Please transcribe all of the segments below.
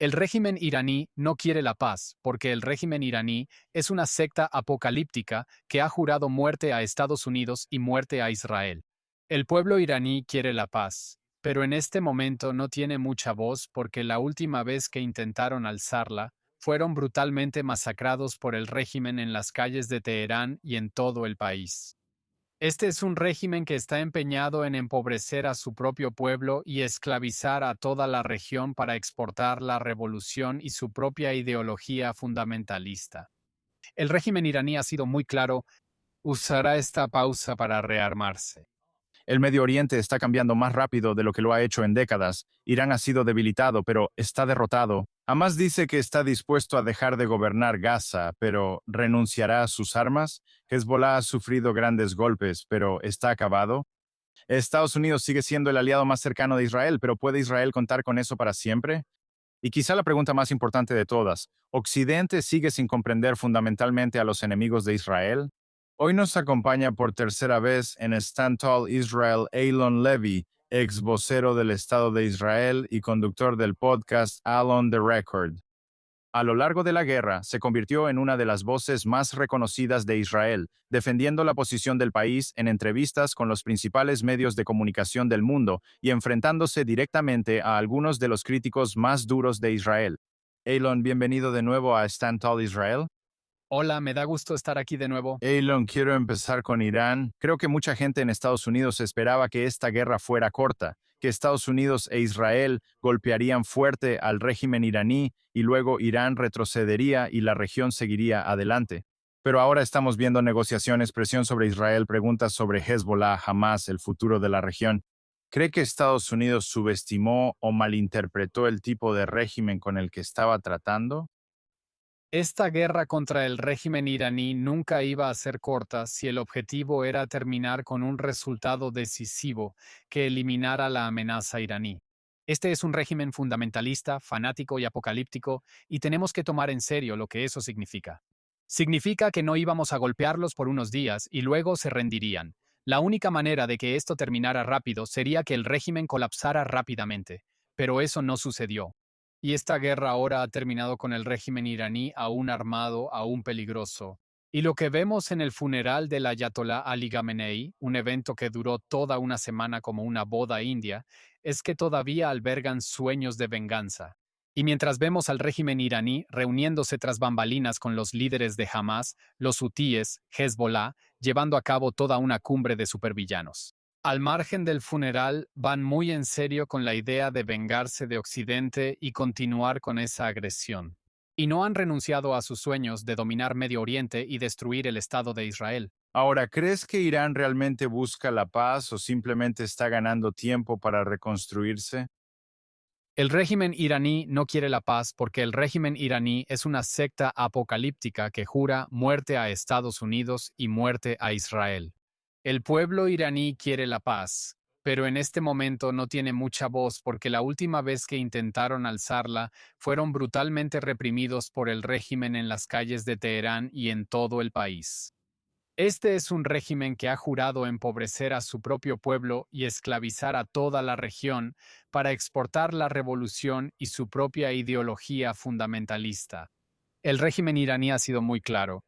El régimen iraní no quiere la paz, porque el régimen iraní es una secta apocalíptica que ha jurado muerte a Estados Unidos y muerte a Israel. El pueblo iraní quiere la paz, pero en este momento no tiene mucha voz porque la última vez que intentaron alzarla, fueron brutalmente masacrados por el régimen en las calles de Teherán y en todo el país. Este es un régimen que está empeñado en empobrecer a su propio pueblo y esclavizar a toda la región para exportar la revolución y su propia ideología fundamentalista. El régimen iraní ha sido muy claro, usará esta pausa para rearmarse. El Medio Oriente está cambiando más rápido de lo que lo ha hecho en décadas. Irán ha sido debilitado, pero está derrotado. Hamas dice que está dispuesto a dejar de gobernar Gaza, pero ¿renunciará a sus armas? Hezbollah ha sufrido grandes golpes, pero ¿está acabado? Estados Unidos sigue siendo el aliado más cercano de Israel, pero ¿puede Israel contar con eso para siempre? Y quizá la pregunta más importante de todas, ¿Occidente sigue sin comprender fundamentalmente a los enemigos de Israel? Hoy nos acompaña por tercera vez en Stand Tall Israel Alon Levy, ex vocero del Estado de Israel y conductor del podcast Alon the Record. A lo largo de la guerra, se convirtió en una de las voces más reconocidas de Israel, defendiendo la posición del país en entrevistas con los principales medios de comunicación del mundo y enfrentándose directamente a algunos de los críticos más duros de Israel. Elon, bienvenido de nuevo a Stand Tall Israel. Hola, me da gusto estar aquí de nuevo. Elon, quiero empezar con Irán. Creo que mucha gente en Estados Unidos esperaba que esta guerra fuera corta, que Estados Unidos e Israel golpearían fuerte al régimen iraní y luego Irán retrocedería y la región seguiría adelante. Pero ahora estamos viendo negociaciones, presión sobre Israel, preguntas sobre Hezbollah, Hamas, el futuro de la región. ¿Cree que Estados Unidos subestimó o malinterpretó el tipo de régimen con el que estaba tratando? Esta guerra contra el régimen iraní nunca iba a ser corta si el objetivo era terminar con un resultado decisivo que eliminara la amenaza iraní. Este es un régimen fundamentalista, fanático y apocalíptico, y tenemos que tomar en serio lo que eso significa. Significa que no íbamos a golpearlos por unos días y luego se rendirían. La única manera de que esto terminara rápido sería que el régimen colapsara rápidamente, pero eso no sucedió. Y esta guerra ahora ha terminado con el régimen iraní aún armado, aún peligroso. Y lo que vemos en el funeral del Ayatolá Ali Khamenei, un evento que duró toda una semana como una boda india, es que todavía albergan sueños de venganza. Y mientras vemos al régimen iraní reuniéndose tras bambalinas con los líderes de Hamas, los hutíes, Hezbollah, llevando a cabo toda una cumbre de supervillanos. Al margen del funeral, van muy en serio con la idea de vengarse de Occidente y continuar con esa agresión. Y no han renunciado a sus sueños de dominar Medio Oriente y destruir el Estado de Israel. Ahora, ¿crees que Irán realmente busca la paz o simplemente está ganando tiempo para reconstruirse? El régimen iraní no quiere la paz porque el régimen iraní es una secta apocalíptica que jura muerte a Estados Unidos y muerte a Israel. El pueblo iraní quiere la paz, pero en este momento no tiene mucha voz porque la última vez que intentaron alzarla fueron brutalmente reprimidos por el régimen en las calles de Teherán y en todo el país. Este es un régimen que ha jurado empobrecer a su propio pueblo y esclavizar a toda la región para exportar la revolución y su propia ideología fundamentalista. El régimen iraní ha sido muy claro.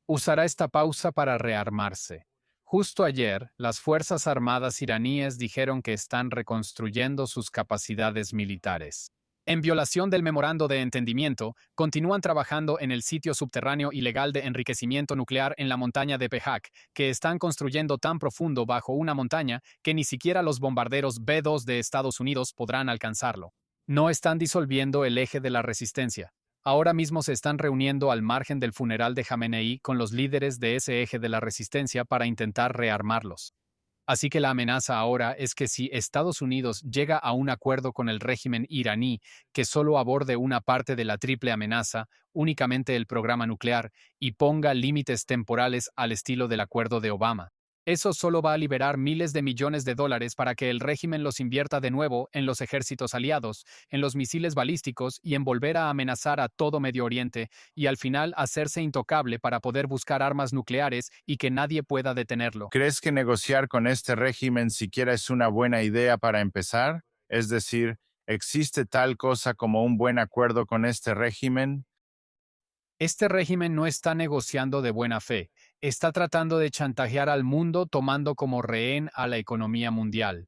Usará esta pausa para rearmarse. Justo ayer, las Fuerzas Armadas iraníes dijeron que están reconstruyendo sus capacidades militares. En violación del memorando de entendimiento, continúan trabajando en el sitio subterráneo ilegal de enriquecimiento nuclear en la montaña de Pejak, que están construyendo tan profundo bajo una montaña que ni siquiera los bombarderos B-2 de Estados Unidos podrán alcanzarlo. No están disolviendo el eje de la resistencia. Ahora mismo se están reuniendo al margen del funeral de Khamenei con los líderes de ese eje de la resistencia para intentar rearmarlos. Así que la amenaza ahora es que si Estados Unidos llega a un acuerdo con el régimen iraní que solo aborde una parte de la triple amenaza, únicamente el programa nuclear, y ponga límites temporales al estilo del acuerdo de Obama, eso solo va a liberar miles de millones de dólares para que el régimen los invierta de nuevo en los ejércitos aliados, en los misiles balísticos y en volver a amenazar a todo Medio Oriente y al final hacerse intocable para poder buscar armas nucleares y que nadie pueda detenerlo. ¿Crees que negociar con este régimen siquiera es una buena idea para empezar? Es decir, ¿Existe tal cosa como un buen acuerdo con este régimen? Este régimen no está negociando de buena fe, está tratando de chantajear al mundo tomando como rehén a la economía mundial.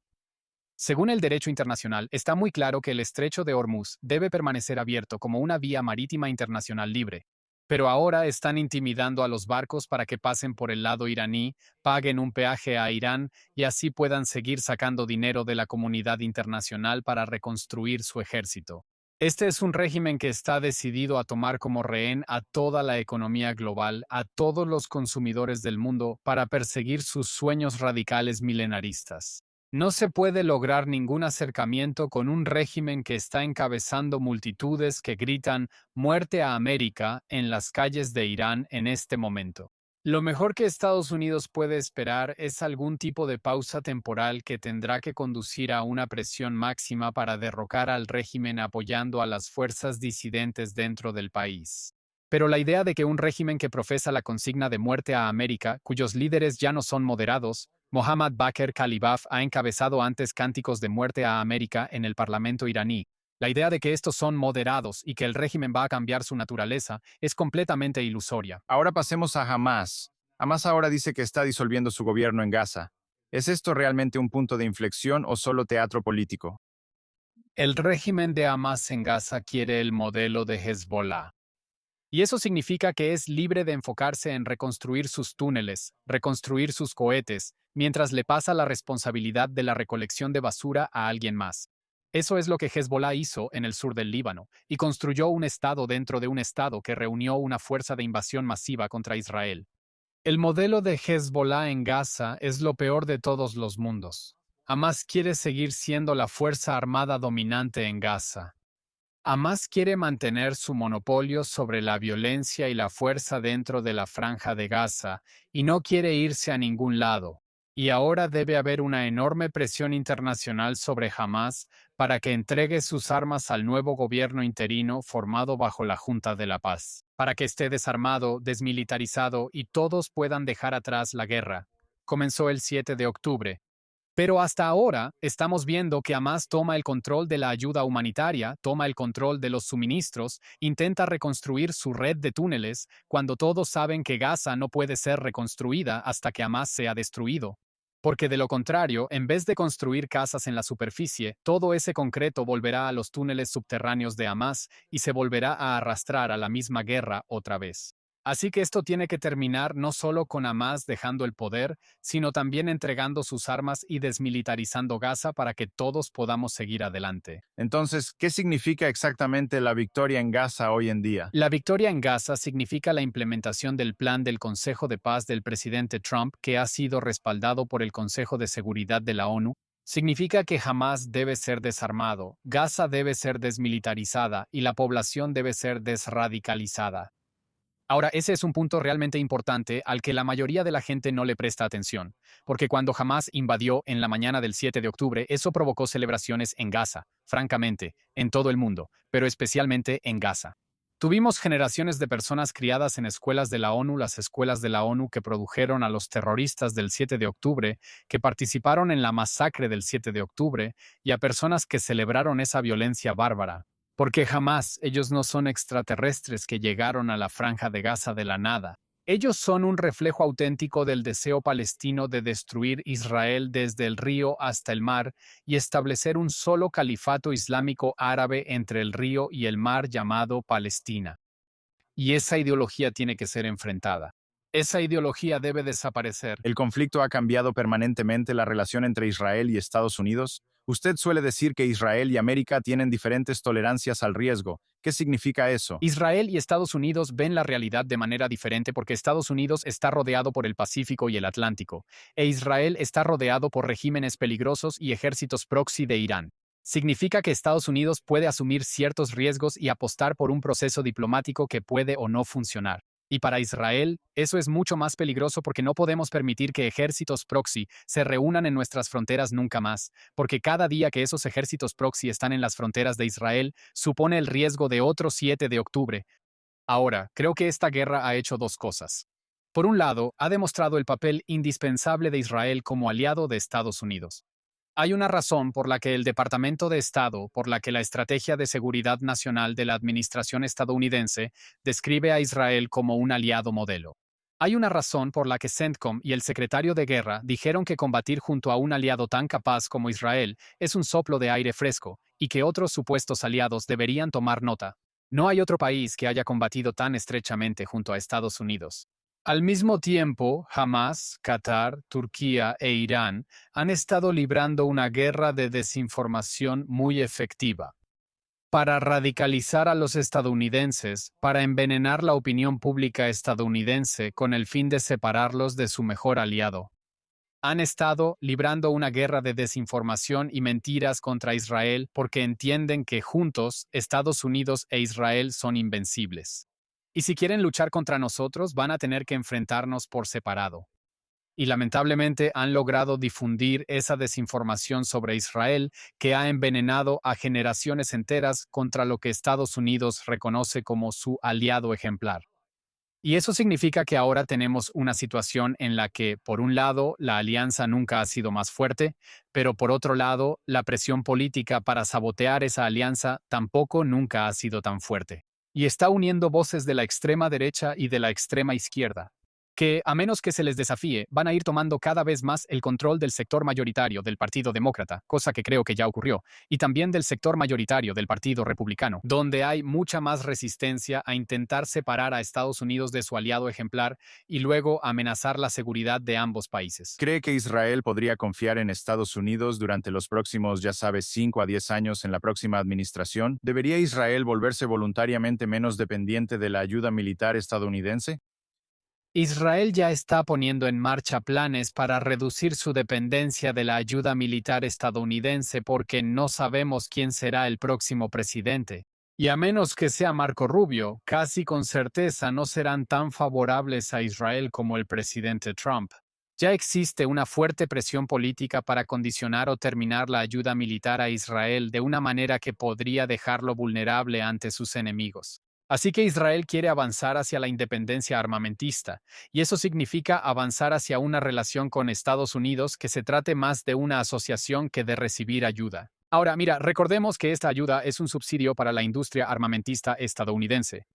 Según el derecho internacional, está muy claro que el estrecho de Hormuz debe permanecer abierto como una vía marítima internacional libre. Pero ahora están intimidando a los barcos para que pasen por el lado iraní, paguen un peaje a Irán y así puedan seguir sacando dinero de la comunidad internacional para reconstruir su ejército. Este es un régimen que está decidido a tomar como rehén a toda la economía global, a todos los consumidores del mundo, para perseguir sus sueños radicales milenaristas. No se puede lograr ningún acercamiento con un régimen que está encabezando multitudes que gritan "muerte a América" en las calles de Irán en este momento. Lo mejor que Estados Unidos puede esperar es algún tipo de pausa temporal que tendrá que conducir a una presión máxima para derrocar al régimen apoyando a las fuerzas disidentes dentro del país. Pero la idea de que un régimen que profesa la consigna de muerte a América, cuyos líderes ya no son moderados, Mohammad Bakr Kalibaf ha encabezado antes cánticos de muerte a América en el Parlamento iraní. La idea de que estos son moderados y que el régimen va a cambiar su naturaleza es completamente ilusoria. Ahora pasemos a Hamas. Hamas ahora dice que está disolviendo su gobierno en Gaza. ¿Es esto realmente un punto de inflexión o solo teatro político? El régimen de Hamas en Gaza quiere el modelo de Hezbollah. Y eso significa que es libre de enfocarse en reconstruir sus túneles, reconstruir sus cohetes, mientras le pasa la responsabilidad de la recolección de basura a alguien más. Eso es lo que Hezbollah hizo en el sur del Líbano, y construyó un estado dentro de un estado que reunió una fuerza de invasión masiva contra Israel. El modelo de Hezbollah en Gaza es lo peor de todos los mundos. Hamas quiere seguir siendo la fuerza armada dominante en Gaza. Hamas quiere mantener su monopolio sobre la violencia y la fuerza dentro de la franja de Gaza y no quiere irse a ningún lado. Y ahora debe haber una enorme presión internacional sobre Hamas para que entregue sus armas al nuevo gobierno interino formado bajo la Junta de la Paz, para que esté desarmado, desmilitarizado y todos puedan dejar atrás la guerra. Comenzó el 7 de octubre, pero hasta ahora estamos viendo que Hamas toma el control de la ayuda humanitaria, toma el control de los suministros, intenta reconstruir su red de túneles, cuando todos saben que Gaza no puede ser reconstruida hasta que Hamas sea destruido. Porque de lo contrario, en vez de construir casas en la superficie, todo ese concreto volverá a los túneles subterráneos de Hamas y se volverá a arrastrar a la misma guerra otra vez. Así que esto tiene que terminar no solo con Hamas dejando el poder, sino también entregando sus armas y desmilitarizando Gaza para que todos podamos seguir adelante. Entonces, ¿qué significa exactamente la victoria en Gaza hoy en día? La victoria en Gaza significa la implementación del plan del Consejo de Paz del presidente Trump que ha sido respaldado por el Consejo de Seguridad de la ONU. Significa que Hamas debe ser desarmado, Gaza debe ser desmilitarizada y la población debe ser desradicalizada. Ahora, ese es un punto realmente importante al que la mayoría de la gente no le presta atención, porque cuando Hamas invadió en la mañana del 7 de octubre, eso provocó celebraciones en Gaza, francamente, en todo el mundo, pero especialmente en Gaza. Tuvimos generaciones de personas criadas en escuelas de la ONU, las escuelas de la ONU que produjeron a los terroristas del 7 de octubre, que participaron en la masacre del 7 de octubre, y a personas que celebraron esa violencia bárbara. Porque jamás ellos no son extraterrestres que llegaron a la franja de Gaza de la nada. Ellos son un reflejo auténtico del deseo palestino de destruir Israel desde el río hasta el mar y establecer un solo califato islámico árabe entre el río y el mar llamado Palestina. Y esa ideología tiene que ser enfrentada. Esa ideología debe desaparecer. ¿El conflicto ha cambiado permanentemente la relación entre Israel y Estados Unidos? Usted suele decir que Israel y América tienen diferentes tolerancias al riesgo. ¿Qué significa eso? Israel y Estados Unidos ven la realidad de manera diferente porque Estados Unidos está rodeado por el Pacífico y el Atlántico, e Israel está rodeado por regímenes peligrosos y ejércitos proxy de Irán. Significa que Estados Unidos puede asumir ciertos riesgos y apostar por un proceso diplomático que puede o no funcionar. Y para Israel, eso es mucho más peligroso porque no podemos permitir que ejércitos proxy se reúnan en nuestras fronteras nunca más, porque cada día que esos ejércitos proxy están en las fronteras de Israel supone el riesgo de otro 7 de octubre. Ahora, creo que esta guerra ha hecho dos cosas. Por un lado, ha demostrado el papel indispensable de Israel como aliado de Estados Unidos. Hay una razón por la que el Departamento de Estado, por la que la Estrategia de Seguridad Nacional de la Administración estadounidense describe a Israel como un aliado modelo. Hay una razón por la que CENTCOM y el secretario de Guerra dijeron que combatir junto a un aliado tan capaz como Israel es un soplo de aire fresco y que otros supuestos aliados deberían tomar nota. No hay otro país que haya combatido tan estrechamente junto a Estados Unidos. Al mismo tiempo, Hamas, Qatar, Turquía e Irán han estado librando una guerra de desinformación muy efectiva para radicalizar a los estadounidenses, para envenenar la opinión pública estadounidense con el fin de separarlos de su mejor aliado. Han estado librando una guerra de desinformación y mentiras contra Israel porque entienden que juntos Estados Unidos e Israel son invencibles. Y si quieren luchar contra nosotros, van a tener que enfrentarnos por separado. Y lamentablemente han logrado difundir esa desinformación sobre Israel que ha envenenado a generaciones enteras contra lo que Estados Unidos reconoce como su aliado ejemplar. Y eso significa que ahora tenemos una situación en la que, por un lado, la alianza nunca ha sido más fuerte, pero por otro lado, la presión política para sabotear esa alianza tampoco nunca ha sido tan fuerte. Y está uniendo voces de la extrema derecha y de la extrema izquierda, que, a menos que se les desafíe, van a ir tomando cada vez más el control del sector mayoritario del Partido Demócrata, cosa que creo que ya ocurrió, y también del sector mayoritario del Partido Republicano, donde hay mucha más resistencia a intentar separar a Estados Unidos de su aliado ejemplar y luego amenazar la seguridad de ambos países. ¿Cree que Israel podría confiar en Estados Unidos durante los próximos, ya sabes, 5 a 10 años en la próxima administración? ¿Debería Israel volverse voluntariamente menos dependiente de la ayuda militar estadounidense? Israel ya está poniendo en marcha planes para reducir su dependencia de la ayuda militar estadounidense porque no sabemos quién será el próximo presidente. Y a menos que sea Marco Rubio, casi con certeza no serán tan favorables a Israel como el presidente Trump. Ya existe una fuerte presión política para condicionar o terminar la ayuda militar a Israel de una manera que podría dejarlo vulnerable ante sus enemigos. Así que Israel quiere avanzar hacia la independencia armamentista, y eso significa avanzar hacia una relación con Estados Unidos que se trate más de una asociación que de recibir ayuda. Ahora, mira, recordemos que esta ayuda es un subsidio para la industria armamentista estadounidense.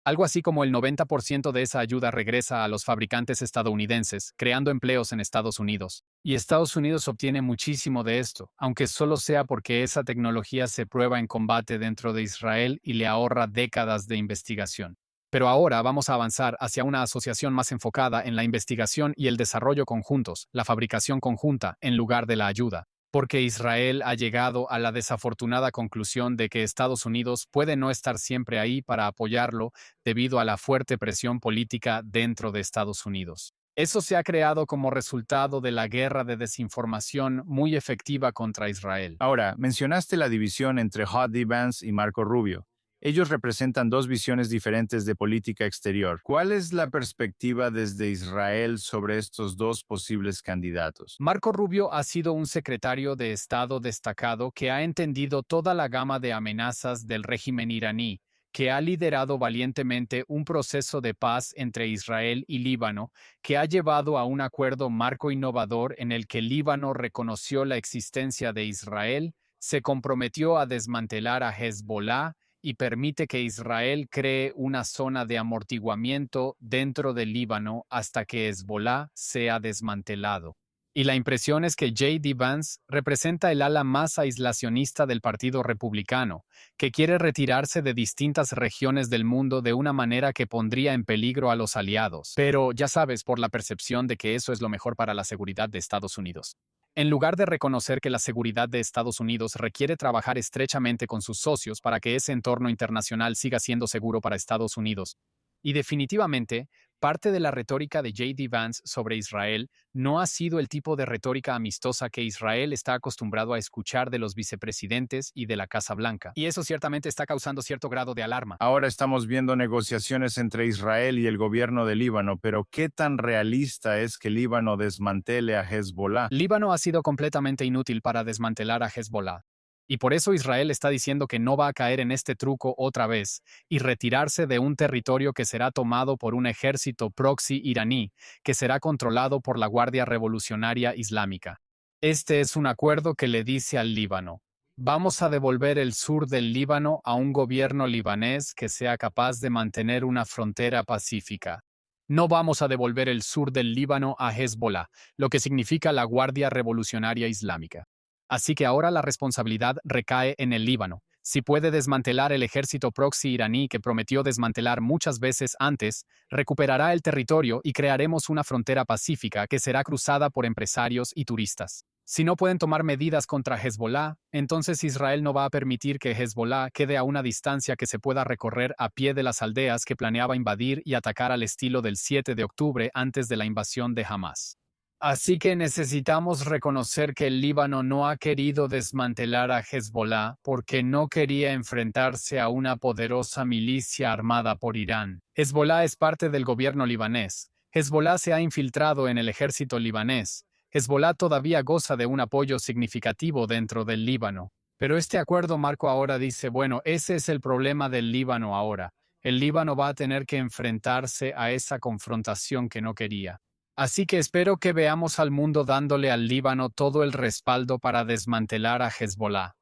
Algo así como el 90% de esa ayuda regresa a los fabricantes estadounidenses, creando empleos en Estados Unidos. Y Estados Unidos obtiene muchísimo de esto, aunque solo sea porque esa tecnología se prueba en combate dentro de Israel y le ahorra décadas de investigación. Pero ahora vamos a avanzar hacia una asociación más enfocada en la investigación y el desarrollo conjuntos, la fabricación conjunta, en lugar de la ayuda, porque Israel ha llegado a la desafortunada conclusión de que Estados Unidos puede no estar siempre ahí para apoyarlo debido a la fuerte presión política dentro de Estados Unidos. Eso se ha creado como resultado de la guerra de desinformación muy efectiva contra Israel. Ahora, mencionaste la división entre J.D. Vance y Marco Rubio. Ellos representan dos visiones diferentes de política exterior. ¿Cuál es la perspectiva desde Israel sobre estos dos posibles candidatos? Marco Rubio ha sido un secretario de Estado destacado que ha entendido toda la gama de amenazas del régimen iraní, que ha liderado valientemente un proceso de paz entre Israel y Líbano, que ha llevado a un acuerdo marco innovador en el que Líbano reconoció la existencia de Israel, se comprometió a desmantelar a Hezbollah y permite que Israel cree una zona de amortiguamiento dentro del Líbano hasta que Hezbollah sea desmantelado. Y la impresión es que J.D. Vance representa el ala más aislacionista del Partido Republicano, que quiere retirarse de distintas regiones del mundo de una manera que pondría en peligro a los aliados. Pero, ya sabes, por la percepción de que eso es lo mejor para la seguridad de Estados Unidos. En lugar de reconocer que la seguridad de Estados Unidos requiere trabajar estrechamente con sus socios para que ese entorno internacional siga siendo seguro para Estados Unidos. Y definitivamente, parte de la retórica de J.D. Vance sobre Israel no ha sido el tipo de retórica amistosa que Israel está acostumbrado a escuchar de los vicepresidentes y de la Casa Blanca. Y eso ciertamente está causando cierto grado de alarma. Ahora estamos viendo negociaciones entre Israel y el gobierno de Líbano, pero ¿qué tan realista es que Líbano desmantele a Hezbollah? Líbano ha sido completamente inútil para desmantelar a Hezbollah. Y por eso Israel está diciendo que no va a caer en este truco otra vez y retirarse de un territorio que será tomado por un ejército proxy iraní, que será controlado por la Guardia Revolucionaria Islámica. Este es un acuerdo que le dice al Líbano: vamos a devolver el sur del Líbano a un gobierno libanés que sea capaz de mantener una frontera pacífica. No vamos a devolver el sur del Líbano a Hezbollah, lo que significa la Guardia Revolucionaria Islámica. Así que ahora la responsabilidad recae en el Líbano. Si puede desmantelar el ejército proxy iraní que prometió desmantelar muchas veces antes, recuperará el territorio y crearemos una frontera pacífica que será cruzada por empresarios y turistas. Si no pueden tomar medidas contra Hezbollah, entonces Israel no va a permitir que Hezbollah quede a una distancia que se pueda recorrer a pie de las aldeas que planeaba invadir y atacar al estilo del 7 de octubre antes de la invasión de Hamas. Así que necesitamos reconocer que el Líbano no ha querido desmantelar a Hezbollah porque no quería enfrentarse a una poderosa milicia armada por Irán. Hezbollah es parte del gobierno libanés. Hezbollah se ha infiltrado en el ejército libanés. Hezbollah todavía goza de un apoyo significativo dentro del Líbano. Pero este acuerdo marco ahora dice, bueno, ese es el problema del Líbano ahora. El Líbano va a tener que enfrentarse a esa confrontación que no quería. Así que espero que veamos al mundo dándole al Líbano todo el respaldo para desmantelar a Hezbollah.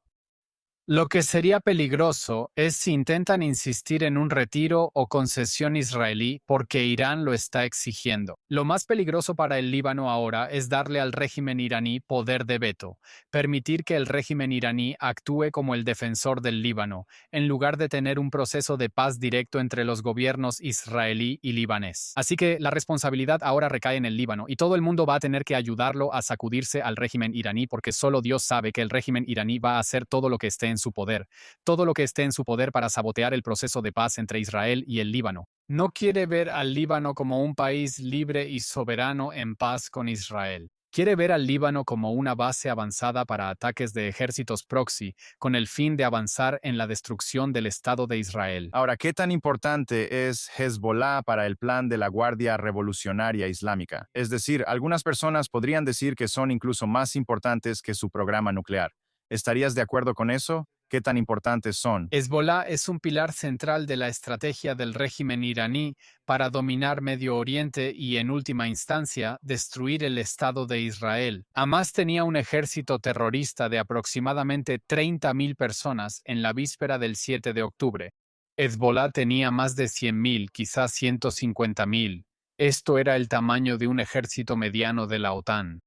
Lo que sería peligroso es si intentan insistir en un retiro o concesión israelí porque Irán lo está exigiendo. Lo más peligroso para el Líbano ahora es darle al régimen iraní poder de veto, permitir que el régimen iraní actúe como el defensor del Líbano, en lugar de tener un proceso de paz directo entre los gobiernos israelí y libanés. Así que la responsabilidad ahora recae en el Líbano y todo el mundo va a tener que ayudarlo a sacudirse al régimen iraní porque solo Dios sabe que el régimen iraní va a hacer todo lo que esté en su poder, todo lo que esté en su poder para sabotear el proceso de paz entre Israel y el Líbano. No quiere ver al Líbano como un país libre y soberano en paz con Israel. Quiere ver al Líbano como una base avanzada para ataques de ejércitos proxy, con el fin de avanzar en la destrucción del Estado de Israel. Ahora, ¿qué tan importante es Hezbollah para el plan de la Guardia Revolucionaria Islámica? Es decir, algunas personas podrían decir que son incluso más importantes que su programa nuclear. ¿Estarías de acuerdo con eso? ¿Qué tan importantes son? Hezbollah es un pilar central de la estrategia del régimen iraní para dominar Medio Oriente y, en última instancia, destruir el Estado de Israel. Hamas tenía un ejército terrorista de aproximadamente 30.000 personas en la víspera del 7 de octubre. Hezbollah tenía más de 100.000, quizás 150.000. Esto era el tamaño de un ejército mediano de la OTAN.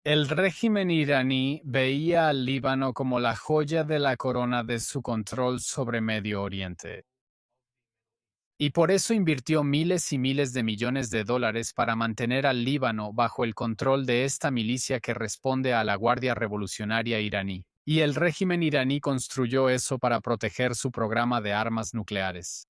El régimen iraní veía al Líbano como la joya de la corona de su control sobre Medio Oriente. Y por eso invirtió miles y miles de millones de dólares para mantener al Líbano bajo el control de esta milicia que responde a la Guardia Revolucionaria iraní. Y el régimen iraní construyó eso para proteger su programa de armas nucleares.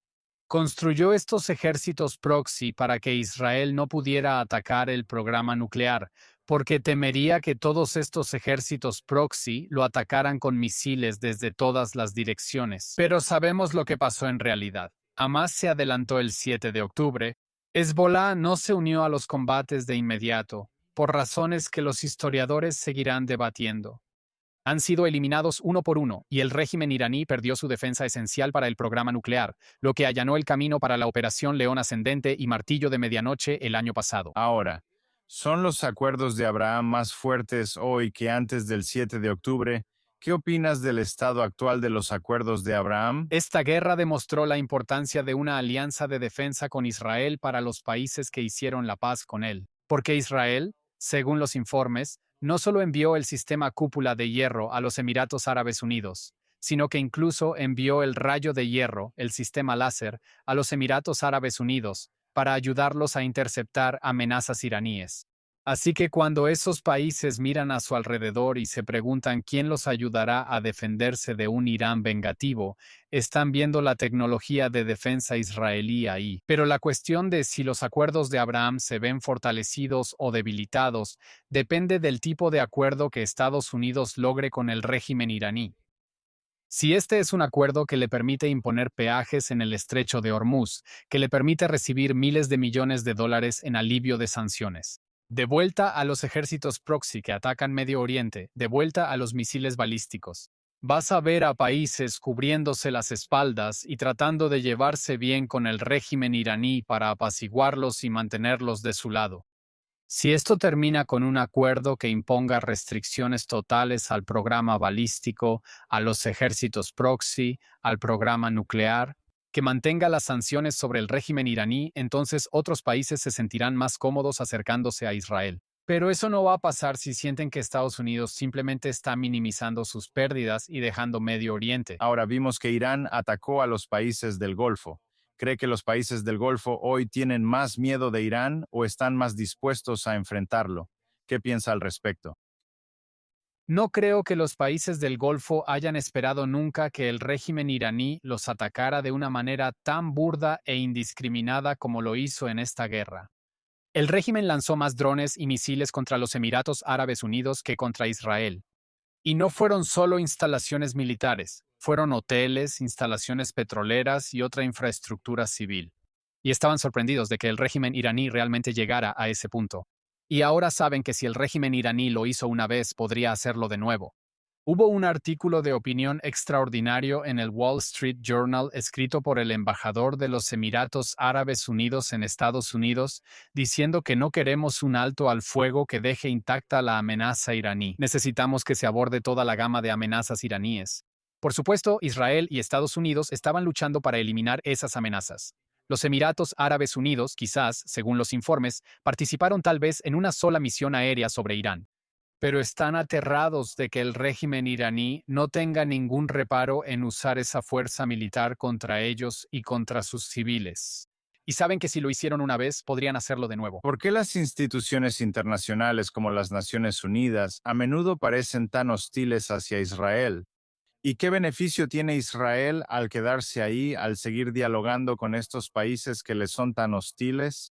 Construyó estos ejércitos proxy para que Israel no pudiera atacar el programa nuclear, porque temería que todos estos ejércitos proxy lo atacaran con misiles desde todas las direcciones. Pero sabemos lo que pasó en realidad. Hamas se adelantó el 7 de octubre. Hezbollah no se unió a los combates de inmediato, por razones que los historiadores seguirán debatiendo. Han sido eliminados uno por uno, y el régimen iraní perdió su defensa esencial para el programa nuclear, lo que allanó el camino para la Operación León Ascendente y Martillo de Medianoche el año pasado. Ahora, ¿son los acuerdos de Abraham más fuertes hoy que antes del 7 de octubre? ¿Qué opinas del estado actual de los acuerdos de Abraham? Esta guerra demostró la importancia de una alianza de defensa con Israel para los países que hicieron la paz con él, porque Israel, según los informes, no solo envió el sistema cúpula de hierro a los Emiratos Árabes Unidos, sino que incluso envió el rayo de hierro, el sistema láser, a los Emiratos Árabes Unidos, para ayudarlos a interceptar amenazas iraníes. Así que cuando esos países miran a su alrededor y se preguntan quién los ayudará a defenderse de un Irán vengativo, están viendo la tecnología de defensa israelí ahí. Pero la cuestión de si los acuerdos de Abraham se ven fortalecidos o debilitados depende del tipo de acuerdo que Estados Unidos logre con el régimen iraní. Si este es un acuerdo que le permite imponer peajes en el estrecho de Hormuz, que le permite recibir miles de millones de dólares en alivio de sanciones, de vuelta a los ejércitos proxy que atacan Medio Oriente, de vuelta a los misiles balísticos. Vas a ver a países cubriéndose las espaldas y tratando de llevarse bien con el régimen iraní para apaciguarlos y mantenerlos de su lado. Si esto termina con un acuerdo que imponga restricciones totales al programa balístico, a los ejércitos proxy, al programa nuclear, que mantenga las sanciones sobre el régimen iraní, entonces otros países se sentirán más cómodos acercándose a Israel. Pero eso no va a pasar si sienten que Estados Unidos simplemente está minimizando sus pérdidas y dejando Medio Oriente. Ahora vimos que Irán atacó a los países del Golfo. ¿Cree que los países del Golfo hoy tienen más miedo de Irán o están más dispuestos a enfrentarlo? ¿Qué piensa al respecto? No creo que los países del Golfo hayan esperado nunca que el régimen iraní los atacara de una manera tan burda e indiscriminada como lo hizo en esta guerra. El régimen lanzó más drones y misiles contra los Emiratos Árabes Unidos que contra Israel. Y no fueron solo instalaciones militares, fueron hoteles, instalaciones petroleras y otra infraestructura civil. Y estaban sorprendidos de que el régimen iraní realmente llegara a ese punto. Y ahora saben que si el régimen iraní lo hizo una vez, podría hacerlo de nuevo. Hubo un artículo de opinión extraordinario en el Wall Street Journal escrito por el embajador de los Emiratos Árabes Unidos en Estados Unidos, diciendo que no queremos un alto al fuego que deje intacta la amenaza iraní. Necesitamos que se aborde toda la gama de amenazas iraníes. Por supuesto, Israel y Estados Unidos estaban luchando para eliminar esas amenazas. Los Emiratos Árabes Unidos, quizás, según los informes, participaron tal vez en una sola misión aérea sobre Irán, pero están aterrados de que el régimen iraní no tenga ningún reparo en usar esa fuerza militar contra ellos y contra sus civiles. Y saben que si lo hicieron una vez, podrían hacerlo de nuevo. ¿Por qué las instituciones internacionales como las Naciones Unidas a menudo parecen tan hostiles hacia Israel? ¿Y qué beneficio tiene Israel al quedarse ahí, al seguir dialogando con estos países que le son tan hostiles?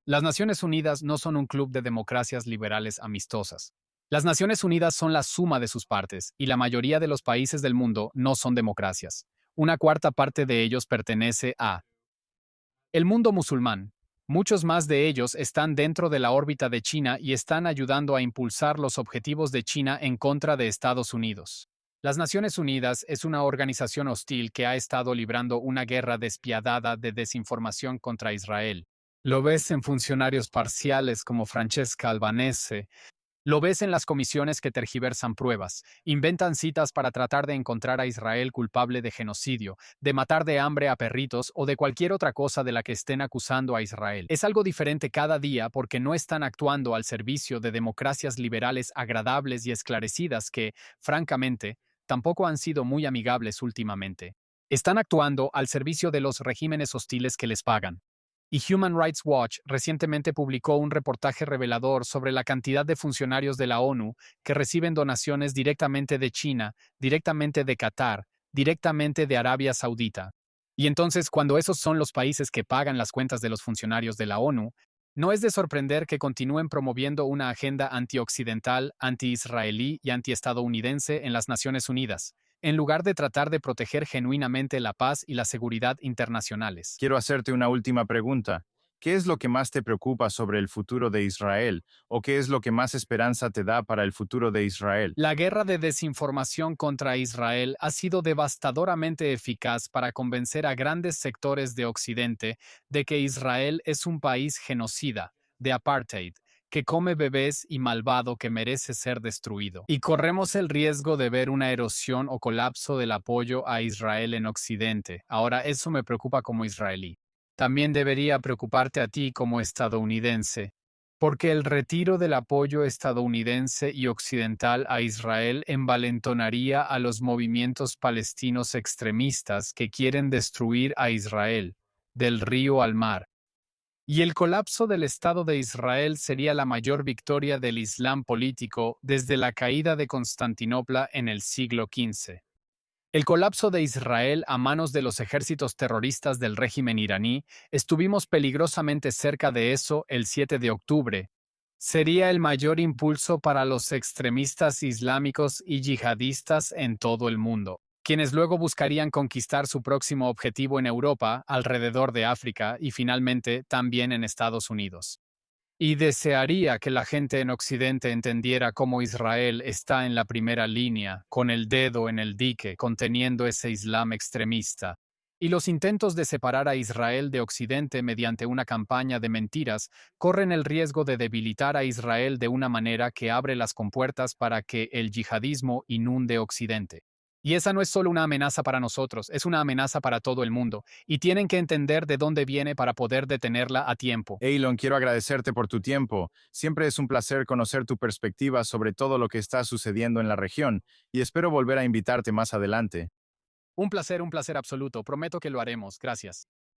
Las Naciones Unidas no son un club de democracias liberales amistosas. Las Naciones Unidas son la suma de sus partes, y la mayoría de los países del mundo no son democracias. Una cuarta parte de ellos pertenece a el mundo musulmán. Muchos más de ellos están dentro de la órbita de China y están ayudando a impulsar los objetivos de China en contra de Estados Unidos. Las Naciones Unidas es una organización hostil que ha estado librando una guerra despiadada de desinformación contra Israel. Lo ves en funcionarios parciales como Francesca Albanese. Lo ves en las comisiones que tergiversan pruebas, inventan citas para tratar de encontrar a Israel culpable de genocidio, de matar de hambre a perritos o de cualquier otra cosa de la que estén acusando a Israel. Es algo diferente cada día porque no están actuando al servicio de democracias liberales agradables y esclarecidas que, francamente, tampoco han sido muy amigables últimamente. Están actuando al servicio de los regímenes hostiles que les pagan. Y Human Rights Watch recientemente publicó un reportaje revelador sobre la cantidad de funcionarios de la ONU que reciben donaciones directamente de China, directamente de Qatar, directamente de Arabia Saudita. Y entonces, cuando esos son los países que pagan las cuentas de los funcionarios de la ONU, no es de sorprender que continúen promoviendo una agenda antioccidental, anti-israelí y antiestadounidense en las Naciones Unidas, en lugar de tratar de proteger genuinamente la paz y la seguridad internacionales. Quiero hacerte una última pregunta. ¿Qué es lo que más te preocupa sobre el futuro de Israel? ¿O qué es lo que más esperanza te da para el futuro de Israel? La guerra de desinformación contra Israel ha sido devastadoramente eficaz para convencer a grandes sectores de Occidente de que Israel es un país genocida, de apartheid, que come bebés y malvado que merece ser destruido. Y corremos el riesgo de ver una erosión o colapso del apoyo a Israel en Occidente. Ahora, eso me preocupa como israelí. También debería preocuparte a ti como estadounidense, porque el retiro del apoyo estadounidense y occidental a Israel envalentonaría a los movimientos palestinos extremistas que quieren destruir a Israel, del río al mar. Y el colapso del Estado de Israel sería la mayor victoria del Islam político desde la caída de Constantinopla en el siglo XV. El colapso de Israel a manos de los ejércitos terroristas del régimen iraní, estuvimos peligrosamente cerca de eso el 7 de octubre. Sería el mayor impulso para los extremistas islámicos y yihadistas en todo el mundo, quienes luego buscarían conquistar su próximo objetivo en Europa, alrededor de África y finalmente también en Estados Unidos. Y desearía que la gente en Occidente entendiera cómo Israel está en la primera línea, con el dedo en el dique, conteniendo ese Islam extremista. Y los intentos de separar a Israel de Occidente mediante una campaña de mentiras corren el riesgo de debilitar a Israel de una manera que abre las compuertas para que el yihadismo inunde Occidente. Y esa no es solo una amenaza para nosotros, es una amenaza para todo el mundo, y tienen que entender de dónde viene para poder detenerla a tiempo. Eilon, quiero agradecerte por tu tiempo. Siempre es un placer conocer tu perspectiva sobre todo lo que está sucediendo en la región, y espero volver a invitarte más adelante. Un placer absoluto, prometo que lo haremos, gracias.